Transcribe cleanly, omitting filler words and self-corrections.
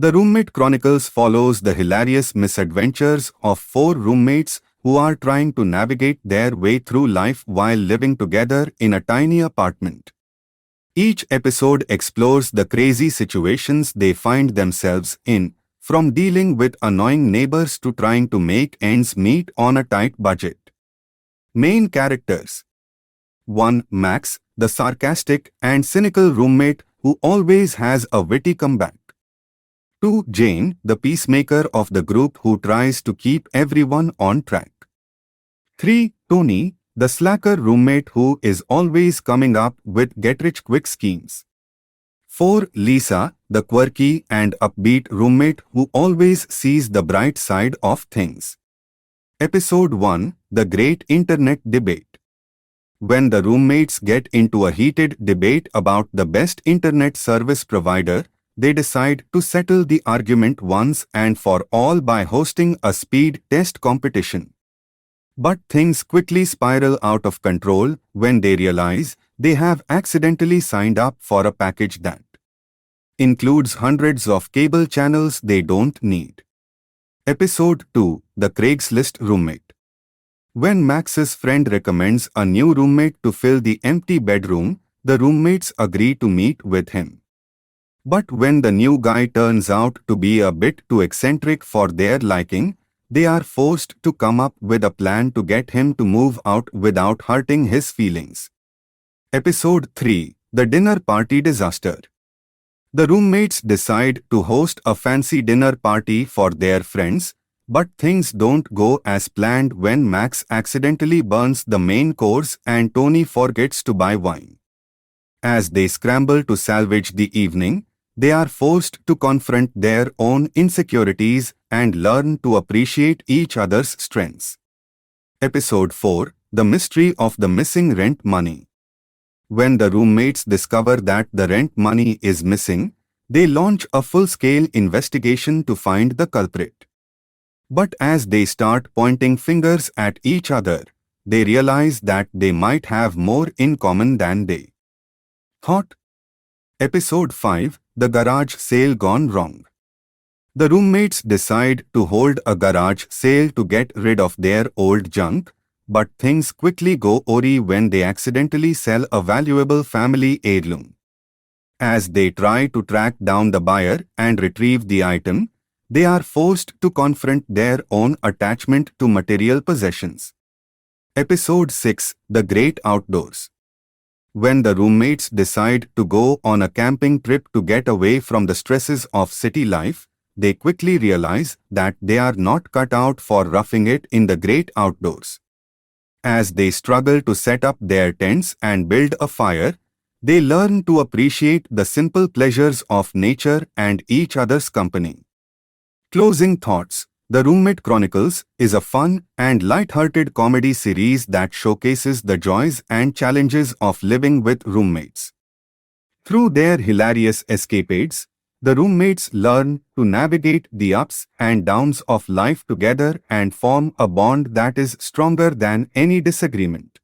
The Roommate Chronicles follows the hilarious misadventures of four roommates who are trying to navigate their way through life while living together in a tiny apartment. Each episode explores the crazy situations they find themselves in, from dealing with annoying neighbors to trying to make ends meet on a tight budget. Main characters: 1. Max, the sarcastic and cynical roommate who always has a witty comeback. 2. Jane, the peacemaker of the group who tries to keep everyone on track. 3. Tony, the slacker roommate who is always coming up with get-rich-quick schemes. 4. Lisa, the quirky and upbeat roommate who always sees the bright side of things. Episode 1, The Great Internet Debate. When the roommates get into a heated debate about the best internet service provider, they decide to settle the argument once and for all by hosting a speed test competition. But things quickly spiral out of control when they realize they have accidentally signed up for a package that includes hundreds of cable channels they don't need. Episode 2, The Craigslist Roommate. When Max's friend recommends a new roommate to fill the empty bedroom, the roommates agree to meet with him. But when the new guy turns out to be a bit too eccentric for their liking, they are forced to come up with a plan to get him to move out without hurting his feelings. Episode 3, The Dinner Party Disaster. The roommates decide to host a fancy dinner party for their friends, but things don't go as planned when Max accidentally burns the main course and Tony forgets to buy wine. As they scramble to salvage the evening, they are forced to confront their own insecurities and learn to appreciate each other's strengths. Episode 4, The Mystery of the Missing Rent Money. When the roommates discover that the rent money is missing, they launch a full-scale investigation to find the culprit. But as they start pointing fingers at each other, they realize that they might have more in common than they thought. Episode 5, The Garage Sale Gone Wrong. The roommates decide to hold a garage sale to get rid of their old junk, but things quickly go awry when they accidentally sell a valuable family heirloom. As they try to track down the buyer and retrieve the item, they are forced to confront their own attachment to material possessions. Episode 6, The Great Outdoors. When the roommates decide to go on a camping trip to get away from the stresses of city life, they quickly realize that they are not cut out for roughing it in the great outdoors. As they struggle to set up their tents and build a fire, they learn to appreciate the simple pleasures of nature and each other's company. Closing thoughts. The Roommate Chronicles is a fun and light-hearted comedy series that showcases the joys and challenges of living with roommates. Through their hilarious escapades, the roommates learn to navigate the ups and downs of life together and form a bond that is stronger than any disagreement.